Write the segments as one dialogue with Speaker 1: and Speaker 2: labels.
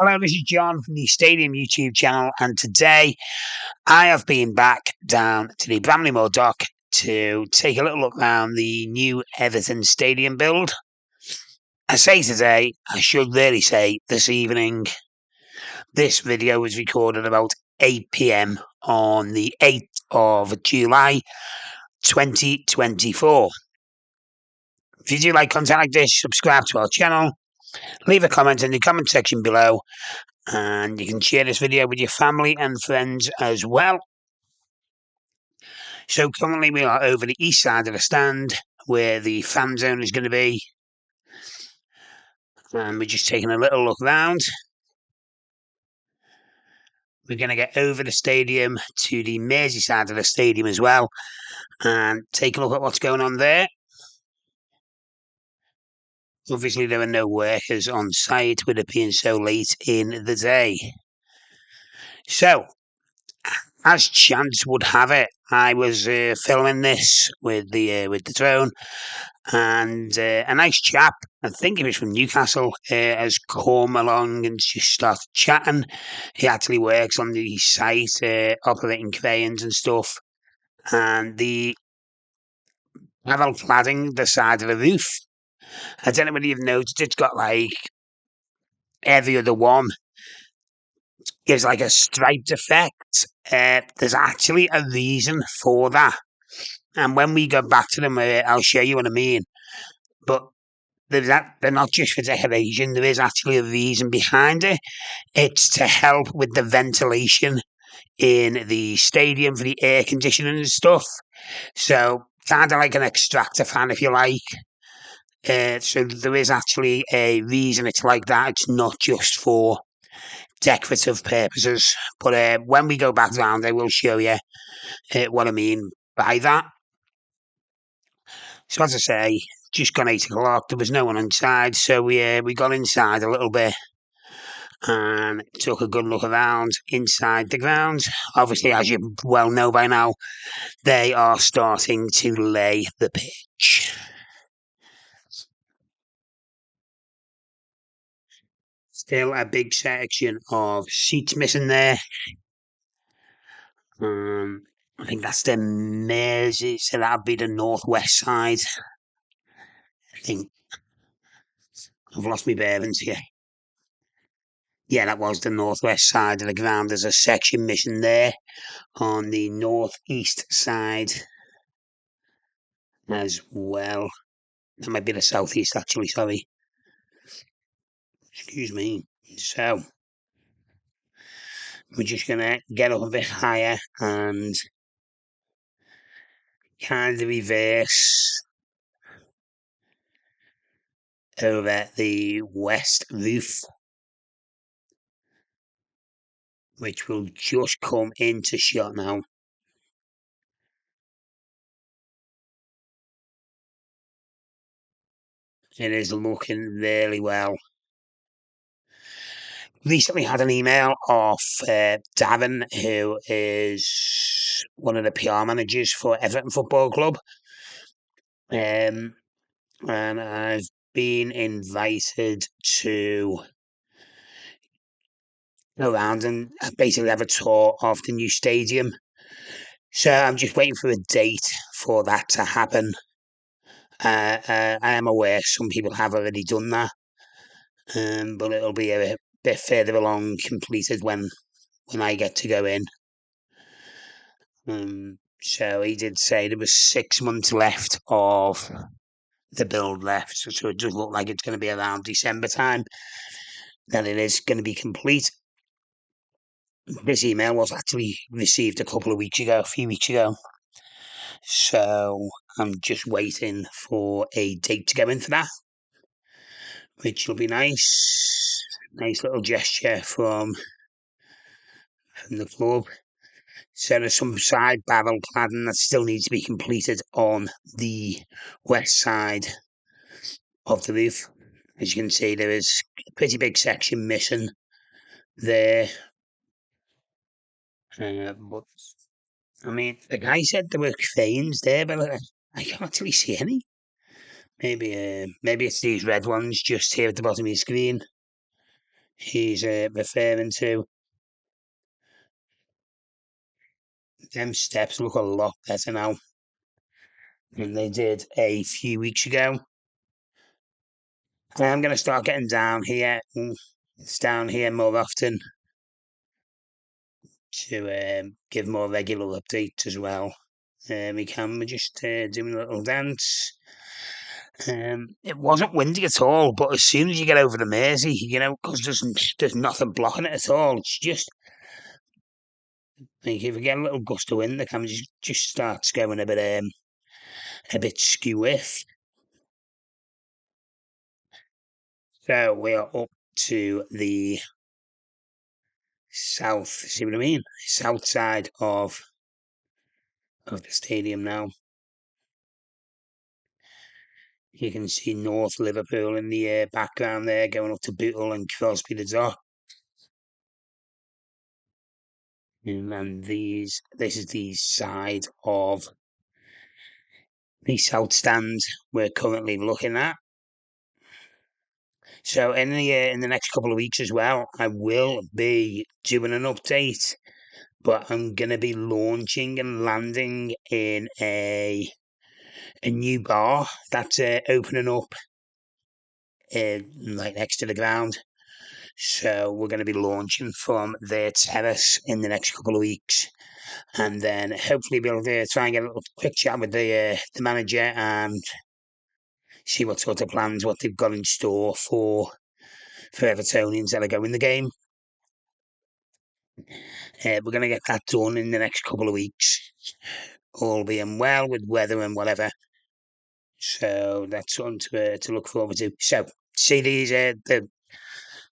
Speaker 1: Hello, this is John from the Stadium YouTube channel, and today I have been back down to the Bramley Moore Dock to take a little look around the new Everton stadium build. I say today, I should really say this evening. This video was recorded about 8 p.m. on the 8th of July 2024. If you do like content like this, subscribe to our channel, leave a comment in the comment section below, and you can share this video with your family and friends as well. So currently we are over the east side of the stand where the fan zone is going to be, and we're just taking a little look round. We're going to get over the stadium to the Mersey side of the stadium as well and take a look at what's going on there. Obviously there are no workers on site with it being so late in the day. So, as chance would have it, I was filming this with the drone, and a nice chap, I think he was from Newcastle, has come along and just started chatting. He actually works on the site, operating cranes and stuff, and the gravel cladding the side of the roof. I don't know whether you've noticed, it's got like every other one gives like a striped effect. There's actually a reason for that, and when we go back to them, I'll show you what I mean. But they're not just for decoration. There is actually a reason behind it. It's to help with the ventilation in the stadium for the air conditioning and stuff. So kind of like an extractor fan, if you like. So there is actually a reason it's like that. It's not just for decorative purposes. But when we go back round, I will show you what I mean by that. So as I say, just gone 8 o'clock. There was no one inside, so we got inside a little bit and took a good look around inside the grounds. Obviously, as you well know by now, they are starting to lay the pitch. Still a big section of seats missing there. I think that's the Mersey, so that'll be the northwest side. I think I've lost my bearings here. Yeah, that was the northwest side of the ground. There's a section missing there on the northeast side as well. That might be the southeast, actually, sorry. Excuse me. So, we're just going to get up a bit higher and kind of reverse over the west roof, which will just come into shot now. It is looking really well. Recently had an email off Darren, who is one of the PR managers for Everton Football Club. And I've been invited to go around and basically have a tour of the new stadium. So I'm just waiting for a date for that to happen. I am aware some people have already done that, but it'll be a bit further along completed when I get to go in. So he did say there was 6 months left of the build left, so it does look like it's going to be around December time that it is going to be complete. This email was actually received a few weeks ago, so I'm just waiting for a date to go in for that, which will be nice little gesture from the club. So there's some side barrel cladding that still needs to be completed on the west side of the roof. As you can see, there is a pretty big section missing there. But I mean, the guy said there were cranes there, but I can't actually see any. Maybe it's these red ones just here at the bottom of your screen. he's referring to. Them steps look a lot better now than they did a few weeks ago. I'm going to start getting down here. It's down here more often to give more regular updates as well. We're just doing a little dance. It wasn't windy at all, but as soon as you get over the Mersey, because there's nothing blocking it at all. It's just like if you get a little gust of wind, the camera just starts going a bit skew. So we are up to the south. See what I mean? South side of the stadium now. You can see North Liverpool in the background there, going up to Bootle and Crosby the Dock. And then this is the side of the south stand we're currently looking at. So in the next couple of weeks as well, I will be doing an update, but I'm gonna be launching and landing in a new bar that's opening up like next to the ground. So we're going to be launching from their terrace in the next couple of weeks, and then hopefully be able to try and get a little quick chat with the manager and see what sort of plans, what they've got in store for Evertonians that are going the game. We're going to get that done in the next couple of weeks, all being well with weather and whatever. So that's something to look forward to. So see these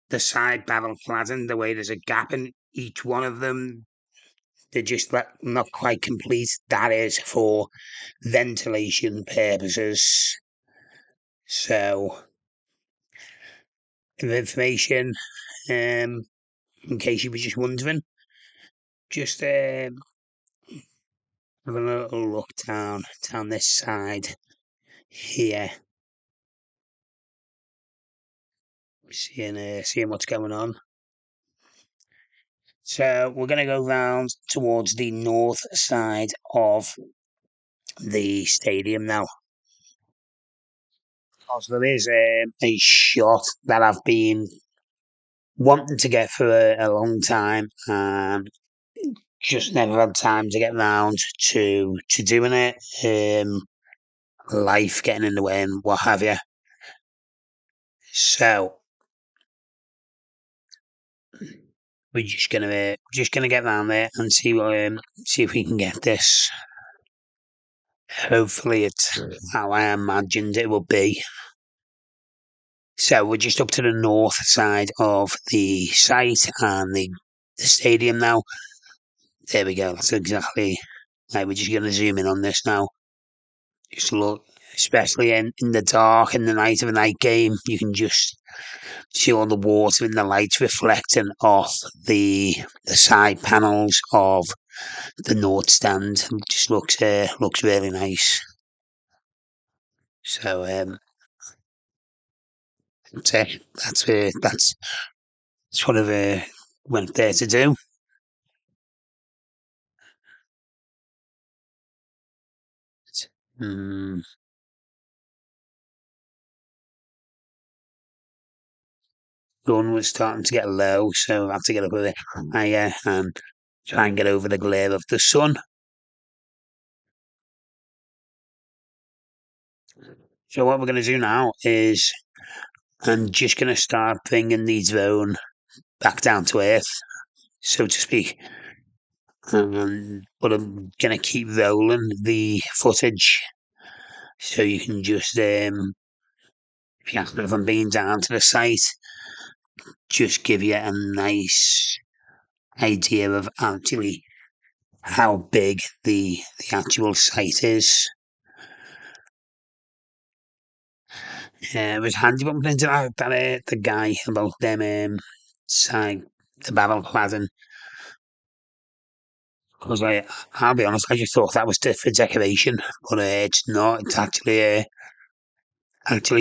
Speaker 1: the side barrel cladding, the way there's a gap in each one of them. They're just not quite complete. That is for ventilation purposes. So, information, in case you were just wondering, just having a little look down this side here, seeing what's going on. So we're going to go round towards the north side of the stadium now. Because there is a shot that I've been wanting to get for a long time and just never had time to get round to doing it. Life getting in the way and what have you. So we're just gonna get round there and see if we can get this. Hopefully, it's how I imagined it would be. So we're just up to the north side of the site and the stadium now. There we go. That's exactly. Right, we're just going to zoom in on this now. Just look, especially in the dark, in the night of a night game, you can just see all the water and the lights reflecting off the side panels of the north stand. It just looks really nice. So that's it. That's what I went there to do. Mm, sun was starting to get low, so I had to get up a bit higher and try and get over the glare of the sun. So what we're going to do now is I'm just going to start bringing the drone back down to earth, so to speak. But I'm going to keep rolling the footage so you can just, if I'm being down to the site, just give you a nice idea of actually how big the actual site is. It was handy bumping into the guy about them side the barrel cladding. Because I'll be honest, I just thought that was for decoration, but it's not. It's actually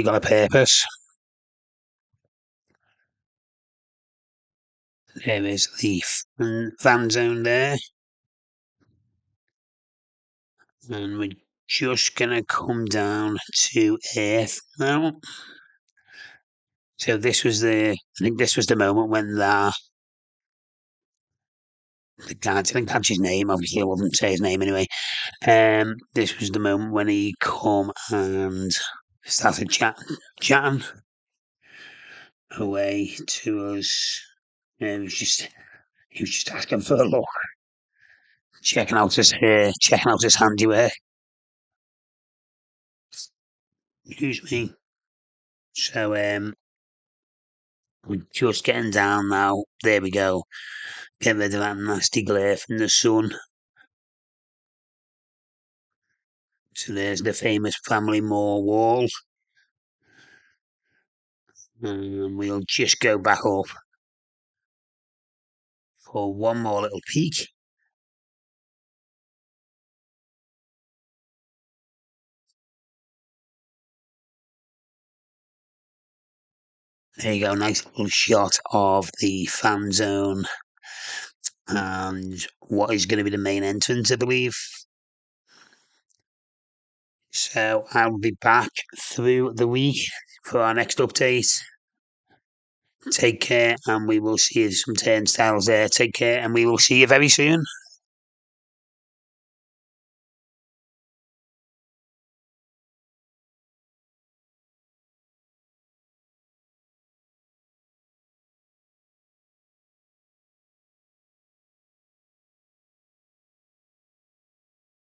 Speaker 1: got a purpose. There is the fan zone there. And we're just going to come down to earth now. So this was I think this was the moment when the guy, I didn't catch his name, obviously I wouldn't say his name anyway. This was the moment when he come and started chatting away to us. He was just asking for a look, checking out his handiwork. Excuse me. So we're just getting down now. There we go. Get rid of that nasty glare from the sun. So there's the famous Bramley Moore wall. And we'll just go back up for one more little peek. There you go, nice little shot of the fan zone and what is going to be the main entrance, I believe. So I'll be back through the week for our next update. Take care, and we will see you some turnstiles there. Take care, and we will see you very soon.